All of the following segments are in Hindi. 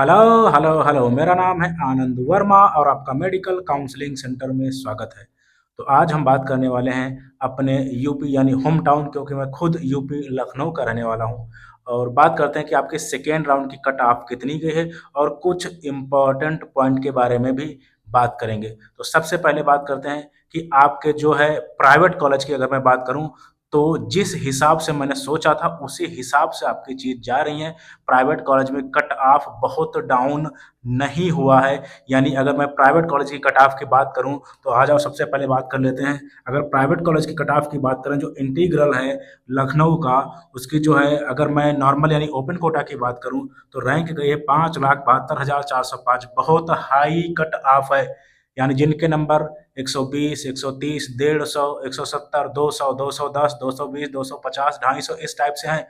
हेलो हेलो हेलो, मेरा नाम है आनंद वर्मा और आपका मेडिकल काउंसलिंग सेंटर में स्वागत है। तो आज हम बात करने वाले हैं अपने यूपी यानी होम टाउन, क्योंकि मैं खुद यूपी लखनऊ का रहने वाला हूँ। और बात करते हैं कि आपके सेकेंड राउंड की कट ऑफ कितनी गई है और कुछ इम्पोर्टेंट पॉइंट के बारे में भी बात करेंगे। तो सबसे पहले बात करते हैं कि आपके जो है प्राइवेट कॉलेज की अगर मैं बात करूँ, तो जिस हिसाब से मैंने सोचा था उसी हिसाब से आपकी चीज़ जा रही है। प्राइवेट कॉलेज में कट ऑफ बहुत डाउन नहीं हुआ है। यानी अगर मैं प्राइवेट कॉलेज की कट ऑफ की बात करूं, तो आ जाओ सबसे पहले बात कर लेते हैं। अगर प्राइवेट कॉलेज की कट ऑफ की बात करें, जो इंटीग्रल है लखनऊ का, उसकी जो है अगर मैं नॉर्मल यानी ओपन कोटा की बात करूं, तो रैंक गई है 5,72,405। बहुत हाई कट ऑफ है। यानी जिनके नंबर 120, 130, 150, 170, 200, 210, 220, 250, 250 इस टाइप से हैं,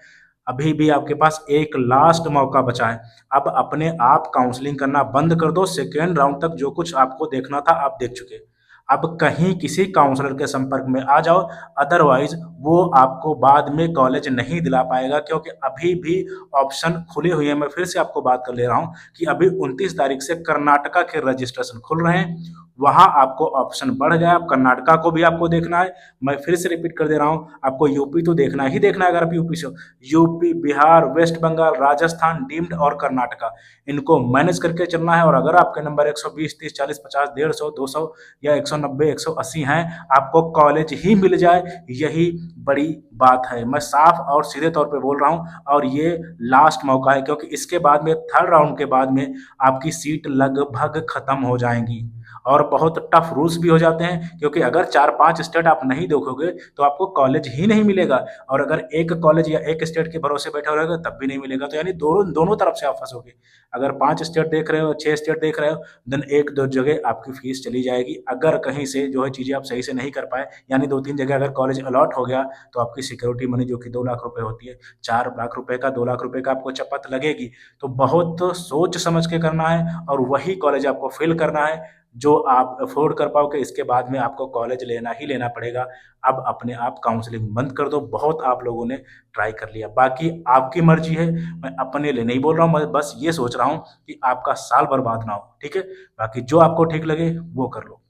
अभी भी आपके पास एक लास्ट मौका बचा है। अब अपने आप काउंसलिंग करना बंद कर दो। सेकेंड राउंड तक जो कुछ आपको देखना था आप देख चुके। अब कहीं किसी काउंसलर के संपर्क में आ जाओ, अदरवाइज वो आपको बाद में कॉलेज नहीं दिला पाएगा, क्योंकि अभी भी ऑप्शन खुले हुए हैं। मैं फिर से आपको बात कर ले रहा हूँ कि अभी 29 तारीख से कर्नाटका के रजिस्ट्रेशन खुल रहे हैं। वहां आपको ऑप्शन बढ़ गया। अब कर्नाटका को भी आपको देखना है। मैं फिर से रिपीट कर दे रहा हूँ, आपको यूपी तो देखना ही देखना है। अगर आप यूपी से हो, यूपी, बिहार, वेस्ट बंगाल, राजस्थान, डीम्ड और कर्नाटका, इनको मैनेज करके चलना है। और अगर आपके नंबर 120, 30, 40, 50, 150, 200 या 190, 180 हैं, आपको कॉलेज ही मिल जाए, यही बड़ी बात है। मैं साफ और सीधे तौर पे बोल रहा हूँ। और ये लास्ट मौका है, क्योंकि इसके बाद में थर्ड राउंड के बाद में आपकी सीट लगभग खत्म हो जाएंगी। और बहुत टफ रूल्स भी हो जाते हैं, क्योंकि अगर 4-5 स्टेट आप नहीं देखोगे तो आपको कॉलेज ही नहीं मिलेगा। और अगर एक कॉलेज या एक स्टेट के भरोसे बैठे रहेगा तब भी नहीं मिलेगा। तो यानी दोनों दोनों तरफ से आप फंसोगे। अगर 5 स्टेट देख रहे हो, 6 स्टेट देख रहे हो, देन एक दो जगह आपकी फीस चली जाएगी। अगर कहीं से जो है चीज़ें आप सही से नहीं कर पाए, यानी 2-3 जगह अगर कॉलेज अलॉट हो गया, तो आपकी सिक्योरिटी मनी जो कि 2 लाख रुपए होती है, 4 लाख रुपए का, 2 लाख रुपए का आपको चपत लगेगी। तो बहुत सोच समझ के करना है और वही कॉलेज आपको फिल करना है जो आप अफोर्ड कर पाओगे। इसके बाद में आपको कॉलेज लेना ही लेना पड़ेगा। अब अपने आप काउंसलिंग बंद कर दो। बहुत आप लोगों ने ट्राई कर लिया, बाकी आपकी मर्जी है। मैं अपने लिए नहीं बोल रहा हूँ, मैं बस ये सोच रहा हूँ कि आपका साल बर्बाद ना हो। ठीक है, बाकी जो आपको ठीक लगे वो कर लो।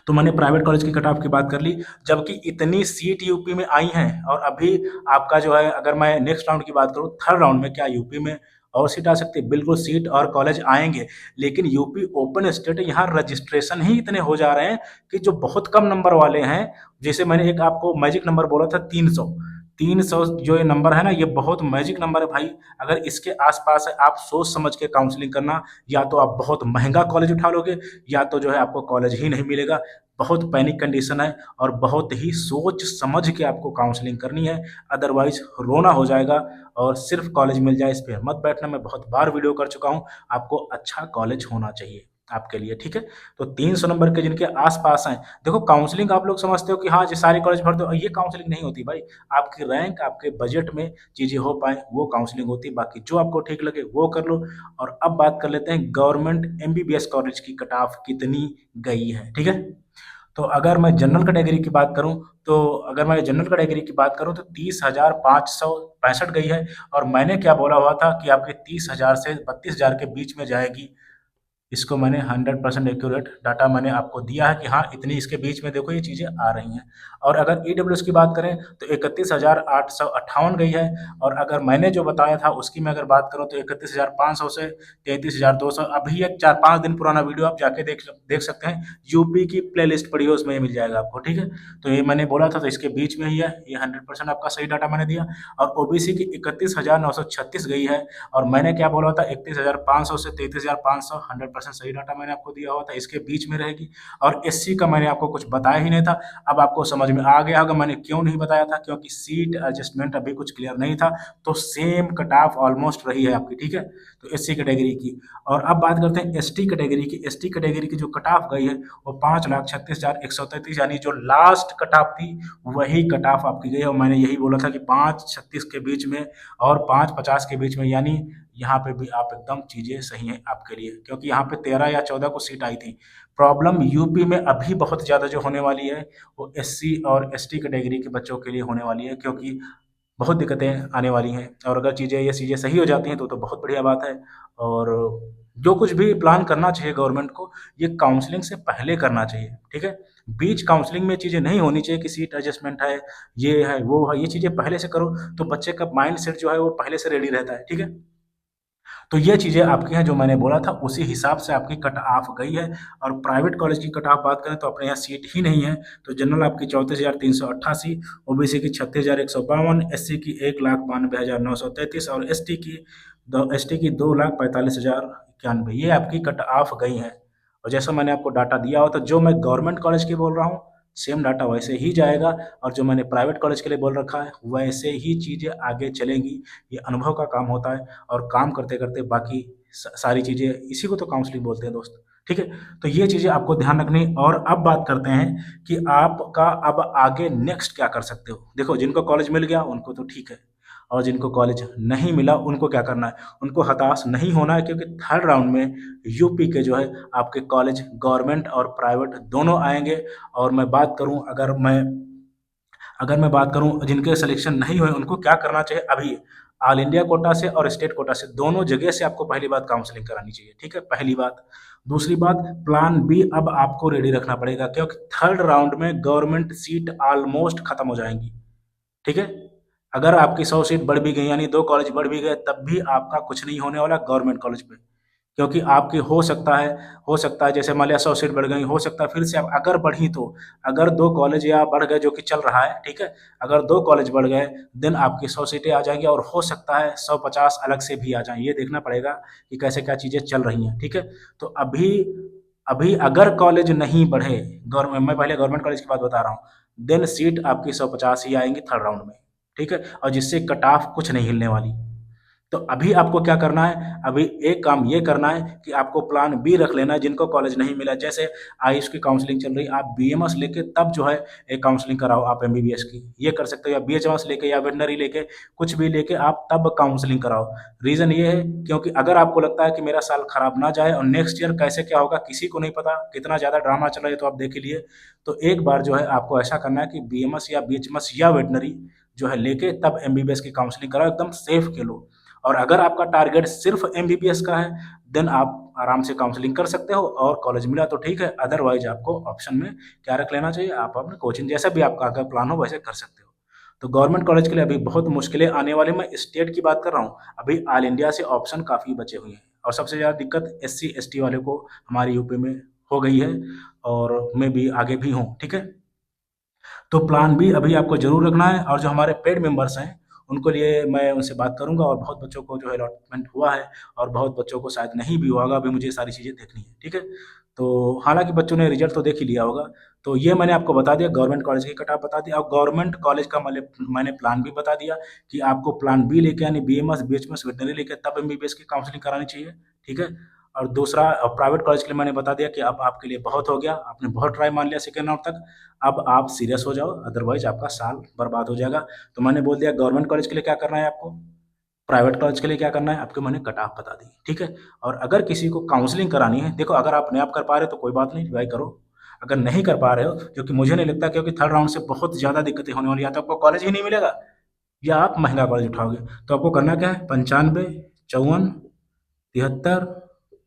तो मैंने प्राइवेट कॉलेज की कट ऑफ की बात कर ली, जबकि इतनी सीट यूपी में आई हैं। और अभी आपका जो है, अगर मैं नेक्स्ट राउंड की बात करूँ, थर्ड राउंड में क्या यूपी में और सीट आ सकती है? बिल्कुल सीट और कॉलेज आएंगे, लेकिन यूपी ओपन स्टेट, यहाँ रजिस्ट्रेशन ही इतने हो जा रहे हैं कि जो बहुत कम नंबर वाले हैं, जैसे मैंने एक आपको मैजिक नंबर बोला था 300। 300 जो ये नंबर है ना, ये बहुत मैजिक नंबर है भाई। अगर इसके आसपास है, आप सोच समझ के काउंसलिंग करना। या तो आप बहुत महंगा कॉलेज उठा लोगे, या तो जो है आपको कॉलेज ही नहीं मिलेगा। बहुत पैनिक कंडीशन है और बहुत ही सोच समझ के आपको काउंसलिंग करनी है, अदरवाइज रोना हो जाएगा। और सिर्फ कॉलेज मिल जाए इस पे मत बैठना। मैं बहुत बार वीडियो कर चुका हूँ, आपको अच्छा कॉलेज होना चाहिए आपके लिए। ठीक है, तो 300 नंबर के जिनके आसपास हैं, देखो काउंसलिंग आप लोग समझते हो कि हाँ जी सारी कॉलेज भर दो, ये काउंसलिंग नहीं होती भाई। आपकी रैंक, आपके बजट में चीजें हो पाए वो काउंसलिंग होती है। बाकी जो आपको ठीक लगे वो कर लो। और अब बात कर लेते हैं गवर्नमेंट एमबीबीएस कॉलेज की कट ऑफ कितनी गई है। ठीक है, तो अगर मैं जनरल कैटेगरी की बात करूं, तो अगर मैं जनरल कैटेगरी की बात करूं तो 30,565 गई है। और मैंने क्या बोला हुआ था कि आपके 30,000 से 32,000 के बीच में जाएगी। इसको मैंने 100% एक्यूरेट डाटा मैंने आपको दिया है कि हाँ इतनी इसके बीच में देखो ये चीज़ें आ रही हैं। और अगर ईडब्ल्यूएस की बात करें तो 31,858 गई है। और अगर मैंने जो बताया था उसकी मैं अगर बात करूं तो 31,500 से 33,200, अभी एक 4-5 दिन पुराना वीडियो आप जाके देख सकते हैं। यूपी की प्ले लिस्ट पड़ी है, उसमें ये मिल जाएगा आपको। ठीक है, तो ये मैंने बोला था, तो इसके बीच में ही है। ये 100% आपका सही डाटा मैंने दिया। और ओबीसी की 31,936 गई है। और मैंने क्या बोला था, 31,500 से 33,500, 100% सही डाटा मैंने आपको दिया हुआ था, इसके बीच में रहेगी। और एससी का मैंने आपको कुछ बताया ही नहीं था। अब आपको समझ में आ गया होगा मैंने क्यों नहीं बताया था, क्योंकि सीट एडजस्टमेंट अभी कुछ क्लियर नहीं था। तो सेम कट ऑफ ऑलमोस्ट रही है आपकी। ठीक है, तो एससी कैटेगरी की। और अब बात करते हैं एसटी कैटेगरी की। एसटी कैटेगरी की जो कट ऑफ गई है वो 5,36,133, यानी जो लास्ट कट ऑफ थी वही कट ऑफ आपकी गई है। और मैंने यही बोला था कि 5,36 के बीच में और 5,50 के बीच में, यानी यहाँ पे भी आप एकदम चीज़ें सही हैं आपके लिए, क्योंकि यहाँ पे 13 या 14 को सीट आई थी। प्रॉब्लम यूपी में अभी बहुत ज़्यादा जो होने वाली है वो एससी और एसटी कैटेगरी के बच्चों के लिए होने वाली है, क्योंकि बहुत दिक्कतें आने वाली हैं और अगर ये चीज़ें सही हो जाती हैं तो बहुत बढ़िया बात है। और जो कुछ भी प्लान करना चाहिए गवर्नमेंट को, ये काउंसलिंग से पहले करना चाहिए, ठीक है? बीच काउंसलिंग में चीज़ें नहीं होनी चाहिए कि सीट एडजस्टमेंट है, ये है, वो है, ये चीज़ें पहले से करो तो बच्चे का माइंडसेट जो है वो पहले से रेडी रहता है, ठीक है? तो ये चीज़ें आपकी हैं जो मैंने बोला था उसी हिसाब से आपकी कट ऑफ गई है। और प्राइवेट कॉलेज की कट ऑफ बात करें तो अपने यहाँ सीट ही नहीं है। तो जनरल आपकी 34,388, ओबीसी की 36,152, एससी की 1,92,933 और एसटी की 2,45,091, ये आपकी कट ऑफ गई हैं। और जैसा मैंने आपको डाटा दिया हो तो जो मैं गवर्नमेंट कॉलेज की बोल रहा हूँ सेम डाटा वैसे ही जाएगा, और जो मैंने प्राइवेट कॉलेज के लिए बोल रखा है वैसे ही चीज़ें आगे चलेंगी। ये अनुभव का काम होता है और काम करते-करते बाकी सारी चीज़ें, इसी को तो काउंसलिंग बोलते हैं दोस्त, ठीक है? तो ये चीज़ें आपको ध्यान रखनी। और अब बात करते हैं कि आपका अब आगे नेक्स्ट क्या कर सकते हो? देखो, जिनको कॉलेज मिल गया उनको तो ठीक है, और जिनको कॉलेज नहीं मिला उनको क्या करना है? उनको हताश नहीं होना है, क्योंकि थर्ड राउंड में यूपी के जो है आपके कॉलेज गवर्नमेंट और प्राइवेट दोनों आएँगे। और अगर मैं बात करूँ जिनके सिलेक्शन नहीं हुए उनको क्या करना चाहिए अभी, ऑल इंडिया कोटा से और स्टेट कोटा से दोनों जगह से आपको पहली बात काउंसलिंग करानी चाहिए, ठीक है? पहली बात। दूसरी बात, प्लान बी अब आपको रेडी रखना पड़ेगा, क्योंकि थर्ड राउंड में गवर्नमेंट सीट ऑलमोस्ट खत्म हो जाएंगी, ठीक है? अगर आपकी 100 सीट बढ़ भी गई यानी 2 कॉलेज बढ़ भी गए तब भी आपका कुछ नहीं होने वाला गवर्नमेंट कॉलेज पे। क्योंकि आपकी हो सकता है जैसे मान लिया 100 सीट बढ़ गई, हो सकता है फिर से अगर बढ़ी तो, अगर 2 कॉलेज या बढ़ गए जो कि चल रहा है, ठीक है? अगर 2 कॉलेज बढ़ गए देन आपकी 100 सीटें आ जाएँगी, और हो सकता है 150 अलग से भी आ जाएँ। ये देखना पड़ेगा कि कैसे क्या चीज़ें चल रही हैं, ठीक है? तो अभी अभी अगर कॉलेज नहीं बढ़े, मैं पहले गवर्नमेंट कॉलेज की बात बता रहा हूँ, देन सीट आपकी 150 ही आएँगी थर्ड राउंड में, ठीक है? और जिससे कट ऑफ कुछ नहीं हिलने वाली। तो अभी आपको क्या करना है, अभी एक काम ये करना है कि आपको प्लान बी रख लेना है। जिनको कॉलेज नहीं मिला, जैसे आयुष की काउंसलिंग चल रही है, आप बीएमएस लेके तब जो है एक काउंसलिंग कराओ आप एमबीबीएस की, ये कर सकते हो, या बीएचएमएस लेके या वेटनरी लेके, कुछ भी लेके आप तब काउंसलिंग कराओ। रीज़न ये है क्योंकि अगर आपको लगता है कि मेरा साल खराब ना जाए और नेक्स्ट ईयर कैसे क्या होगा किसी को नहीं पता, कितना ज़्यादा ड्रामा चल रहा है तो आप देख ही लिए। तो एक बार जो है आपको ऐसा करना है कि बीएमएस या बीएचएमएस या वेटनरी जो है लेके तब एमबीबीएस की काउंसलिंग कराओ, एकदम सेफ के लो। और अगर आपका टारगेट सिर्फ एमबीबीएस का है देन आप आराम से काउंसलिंग कर सकते हो, और कॉलेज मिला तो ठीक है, अदरवाइज आपको ऑप्शन में क्या रख लेना चाहिए, आप अपने कोचिंग जैसा भी आपका अगर प्लान हो वैसे कर सकते हो। तो गवर्नमेंट कॉलेज के लिए अभी बहुत मुश्किलें आने वाली, मैं स्टेट की बात कर रहा हूँ, अभी ऑल इंडिया से ऑप्शन काफ़ी बचे हुए हैं, और सबसे ज़्यादा दिक्कत एससी एसटी वाले को हमारे यूपी में हो गई है, और मैं भी आगे भी हूँ, ठीक है? तो प्लान बी अभी आपको ज़रूर रखना है। और जो हमारे पेड मेंबर्स हैं, उनको लिए मैं उनसे बात करूँगा, और बहुत बच्चों को जो है अलॉटमेंट हुआ है और बहुत बच्चों को शायद नहीं भी हुआ होगा, अभी मुझे ये सारी चीज़ें देखनी है, ठीक है? तो हालाँकि बच्चों ने रिज़ल्ट तो देख ही लिया होगा। तो ये मैंने आपको बता दिया, गवर्नमेंट कॉलेज की कट ऑफ बता दी, और गवर्नमेंट कॉलेज का मैंने प्लान भी बता दिया कि आपको प्लान बी लेके यानी बीएमएस, बीएचएमएस, वेटनरी लेके तब एमबीबीएस की काउंसलिंग करानी चाहिए, ठीक है? और दूसरा प्राइवेट कॉलेज के लिए मैंने बता दिया कि अब आपके लिए बहुत हो गया, आपने बहुत ट्राई मान लिया सेकंड राउंड तक, अब आप सीरियस हो जाओ, अदरवाइज़ आपका साल बर्बाद हो जाएगा। तो मैंने बोल दिया गवर्नमेंट कॉलेज के लिए क्या करना है आपको, प्राइवेट कॉलेज के लिए क्या करना है, आपको मैंने कट ऑफ बता दी, ठीक है? और अगर किसी को काउंसलिंग करानी है, देखो अगर आप अपने आप कर पा रहे हो तो कोई बात नहीं, ट्राई करो। अगर नहीं कर पा रहे हो, क्योंकि मुझे नहीं लगता, क्योंकि थर्ड राउंड से बहुत ज़्यादा दिक्कतें होने वाली हैं, या तो आपको कॉलेज ही नहीं मिलेगा या आप महँगा कॉलेज उठाओगे। तो आपको करना क्या है, 95 54 73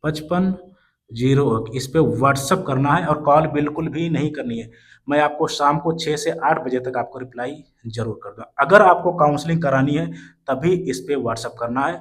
55 01 इस पे व्हाट्सएप करना है, और कॉल बिल्कुल भी नहीं करनी है। मैं आपको शाम को 6 से 8 बजे तक आपको रिप्लाई ज़रूर कर दूँगा। अगर आपको काउंसलिंग करानी है तभी इस पे व्हाट्सएप करना है।